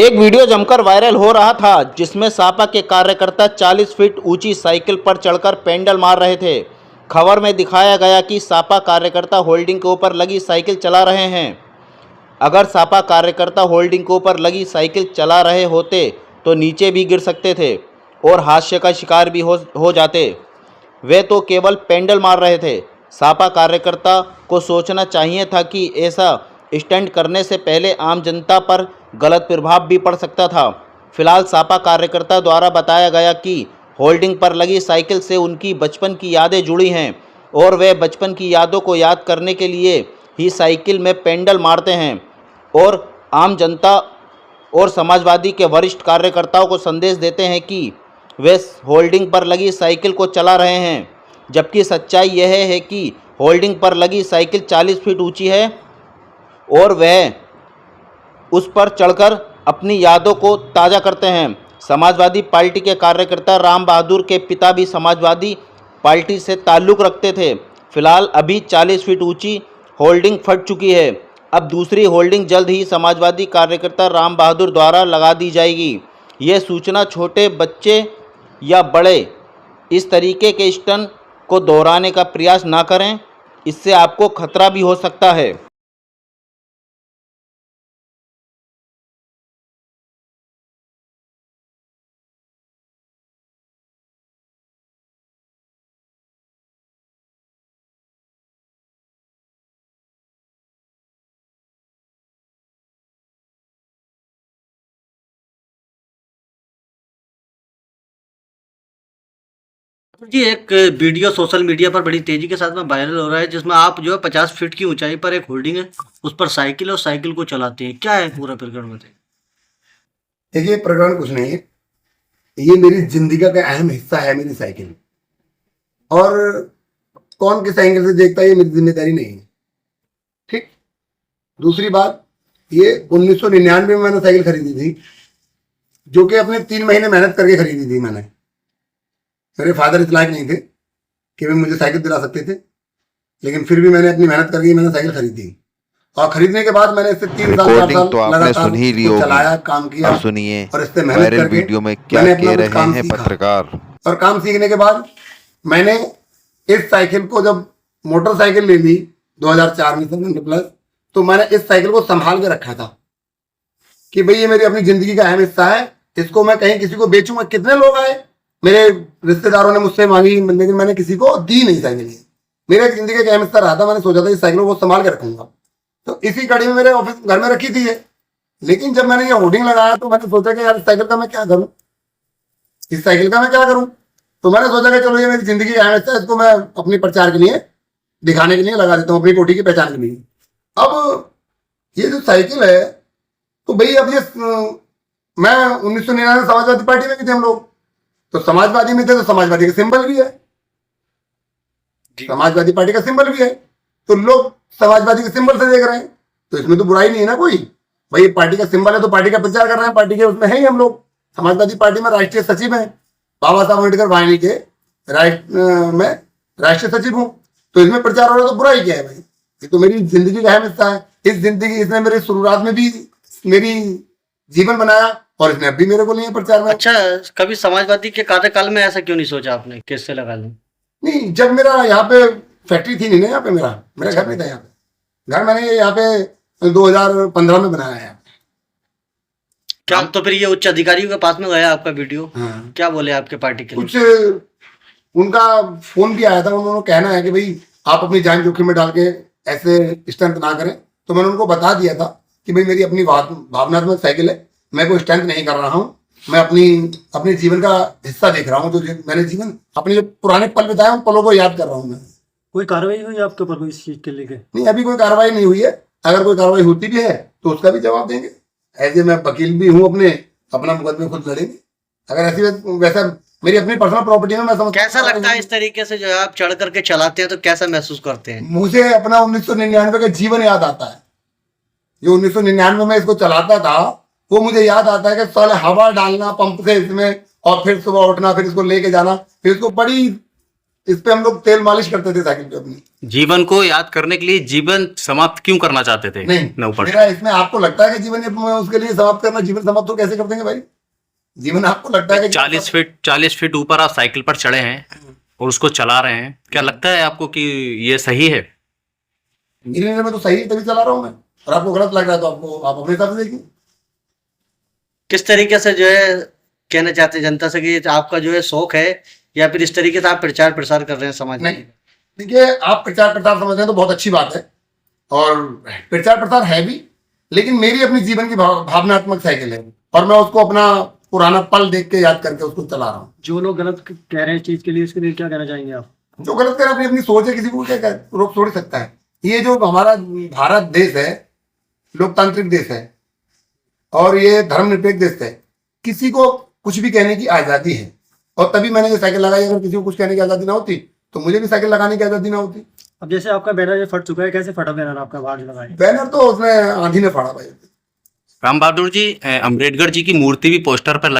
एक वीडियो जमकर वायरल हो रहा था जिसमें सपा के कार्यकर्ता 40 फीट ऊंची साइकिल पर चढ़कर पेंडल मार रहे थे। खबर में दिखाया गया कि सपा कार्यकर्ता होल्डिंग के ऊपर लगी साइकिल चला रहे हैं। अगर सपा कार्यकर्ता होल्डिंग के ऊपर लगी साइकिल चला रहे होते तो नीचे भी गिर सकते थे और हादसे का शिकार भी हो जाते। वे तो केवल पेंडल मार रहे थे। सपा कार्यकर्ता को सोचना चाहिए था कि ऐसा स्टंट करने से पहले आम जनता पर गलत प्रभाव भी पड़ सकता था। फिलहाल सपा कार्यकर्ता द्वारा बताया गया कि होल्डिंग पर लगी साइकिल से उनकी बचपन की यादें जुड़ी हैं और वे बचपन की यादों को याद करने के लिए ही साइकिल में पेंडल मारते हैं और आम जनता और समाजवादी के वरिष्ठ कार्यकर्ताओं को संदेश देते हैं कि वे होल्डिंग पर लगी साइकिल को चला रहे हैं, जबकि सच्चाई यह है कि होल्डिंग पर लगी साइकिल 40 फीट ऊंची है और वह उस पर चढ़कर अपनी यादों को ताज़ा करते हैं। समाजवादी पार्टी के कार्यकर्ता राम बहादुर के पिता भी समाजवादी पार्टी से ताल्लुक़ रखते थे। फिलहाल अभी 40 फीट ऊंची होल्डिंग फट चुकी है। अब दूसरी होल्डिंग जल्द ही समाजवादी कार्यकर्ता राम बहादुर द्वारा लगा दी जाएगी। ये सूचना छोटे बच्चे या बड़े इस तरीके के स्टंट को दोहराने का प्रयास ना करें, इससे आपको खतरा भी हो सकता है। जी, एक वीडियो सोशल मीडिया पर बड़ी तेजी के साथ में वायरल हो रहा है जिसमें आप जो है 50 फीट की ऊंचाई पर एक होल्डिंग है, उस पर साइकिल और साइकिल को चलाते हैं। क्या है पूरा प्रकरण बताइए। देखिए, प्रकरण कुछ नहीं है। ये मेरी जिंदगी का अहम हिस्सा है, मेरी साइकिल। और कौन किस एंगल से देखता है ये मेरी जिम्मेदारी नहीं है। ठीक। दूसरी बात, ये 1999 में मैंने साइकिल खरीदी थी, जो कि अपने 3 महीने मेहनत करके खरीदी थी मैंने। मेरे फादर इस लायक नहीं थे कि वे मुझे साइकिल दिला सकते थे, लेकिन फिर भी मैंने अपनी मेहनत करके मैंने साइकिल खरीदी। और खरीदने के बाद मैंने इससे 3 साल 4 साल तो आपने लगातार सुन ही ली होगी। चलाया, काम किया। अब सुनिए और इससे मेहनत वायरल करके वीडियो में क्या मैंने अपना कह कुछ रहे काम हैं सीखा। पत्रकार। और काम सीखने के बाद मैंने इस साइकिल को, जब मोटरसाइकिल ले ली 2004 में स्प्लेंडर प्लस, तो मैंने इस साइकिल को संभाल के रखा था कि भाई ये मेरी अपनी जिंदगी का अहम हिस्सा है। इसको मैं कहीं किसी को बेचूंगा। कितने लोग आए, मेरे रिश्तेदारों ने मुझसे मांगी, लेकिन मैंने किसी को दी नहीं साइकिल। मेरे जिंदगी का अहम हिस्सा रहा था। मैंने सोचा था इस साइकिल को संभाल के रखूंगा। तो इसी कड़ी में मेरे ऑफिस घर में रखी थी ये। लेकिन जब मैंने ये होर्डिंग लगाया तो मैंने सोचा कि यार इस साइकिल का मैं क्या करूं, इस साइकिल का मैं क्या करूं। तो मैंने सोचा कि चलो ये मेरी जिंदगी का अहम हिस्सा है, इसको मैं अपनी प्रचार के लिए, दिखाने के लिए लगा देता हूँ, अपनी कोठी की पहचान के लिए। अब ये जो साइकिल है, तो भाई अब ये मैं 1999 समाजवादी पार्टी में भी थे हम लोग, तो समाजवादी में थे तो समाजवादी का सिंबल भी है, समाजवादी पार्टी का सिंबल भी है। तो लोग समाजवादी के सिंबल से देख रहे हैं, तो इसमें तो बुराई नहीं है ना कोई। भाई पार्टी का सिंबल है तो पार्टी का प्रचार कर रहे हैं, पार्टी के उसमें है ही हम लोग। समाजवादी पार्टी में राष्ट्रीय सचिव है, बाबा साहब अम्बेडकर वाहिनी के मैं राष्ट्रीय सचिव हूँ। तो इसमें प्रचार हो रहा है तो बुराई क्या है भाई। ये तो मेरी जिंदगी का अहम हिस्सा है। इस जिंदगी, इसने मेरे शुरुआत में भी मेरी जीवन बनाया और इसने अब भी मेरे को लिए प्रचार में। अच्छा, कभी समाजवादी के कार्यकाल में ऐसा क्यों नहीं सोचा आपने किससे लगा लूं? नहीं, जब मेरा यहाँ पे फैक्ट्री थी नहीं ना, यहाँ पे मेरा घर नहीं था। यहाँ पे घर मैंने यहाँ पे 2015 में बनाया है। क्या तो फिर ये उच्च अधिकारियों के पास में गया आपका वीडियो? हाँ। क्या बोले आपके पार्टी के कुछ उनका फोन भी आया था। उन्होंने कहना है कि भाई आप अपनी जान जोखिम में डाल के ऐसे स्टंट ना करें। तो मैंने उनको बता दिया था कि भाई मेरी अपनी भावनात्मक साइकिल है, मैं कोई स्टंट नहीं कर रहा हूँ। मैं अपने जीवन का हिस्सा देख रहा हूँ। तो मैंने जीवन, अपने जो पुराने पल बिताए उन पलों को याद कर रहा हूँ मैं। कोई कार्रवाई हुई आपके ऊपर इस चीज के लेके? नहीं, अभी कोई कार्रवाई नहीं हुई है। अगर कोई कार्रवाई होती भी है तो उसका भी जवाब देंगे। ऐसे मैं वकील भी हूँ, अपना मुकदमे खुद लड़ेंगे। अगर ऐसी वैसा मेरी अपनी पर्सनल प्रॉपर्टी में, मैं समझ। कैसा लगता है इस तरीके से जो है आप चढ़ करके चलाते हैं तो कैसा महसूस करते हैं? मुझे अपना 1999 का जीवन याद आता है। जो 1999 में इसको चलाता था वो मुझे याद आता है कि साले हवा डालना पंप से इसमें, और फिर सुबह उठना, फिर इसको लेके जाना, फिर इसको बड़ी इस पे हम लोग तेल मालिश करते थे साइकिल पे अपनी। जीवन को याद करने के लिए जीवन समाप्त क्यों करना चाहते थे? नहीं, नौपट मेरा इसमें आपको लगता है कि जीवन उसके लिए समाप्त करना, जीवन समाप्त तो कैसे कर देंगे भाई? जीवन आपको लगता है कि 40 फीट ऊपर आप साइकिल पर चढ़े हैं और उसको चला रहे हैं, क्या लगता है आपको कि ये सही है? मेरे नजर में तो सही है, तभी चला रहा हूँ मैं। और आपको गलत लग रहा है तो आपको आप अपने हिसाब से देखिए। किस तरीके से जो है कहना चाहते हैं जनता से कि आपका जो है शौक है, या फिर इस तरीके से आप प्रचार प्रसार कर रहे हैं समाज में? नहीं, देखिए, आप प्रचार प्रसार समझ रहे हैं तो बहुत अच्छी बात है, और प्रचार प्रसार है भी, लेकिन मेरी अपनी जीवन की भावनात्मक साइकिल है और मैं उसको अपना पुराना पल देख के याद करके उसको चला रहा हूँ। जो लोग गलत कह रहे हैं इस चीज के लिए, इसके लिए क्या कहना चाहेंगे आप? जो गलत करे अपनी अपनी सोच है, किसी को क्या रोक थोड़ी सकता है। ये जो हमारा भारत देश है, लोकतांत्रिक देश है और ये धर्मनिरपेक्ष देश है, किसी को कुछ भी कहने की आजादी है। और तभी मैंने ये साइकिल लगाई। अगर किसी को कुछ कहने की आजादी ना होती तो मुझे भी साइकिल लगाने की आजादी ना होती। अब जैसे आपका बैनर ये फट चुका है, कैसे फटा बैनर आपका बाहर जो लगाया? बैनर तो उसने आंधी ने फाड़ा भाई। राम बहादुर जी, अम्बेडकर जी की मूर्ति भी पोस्टर पर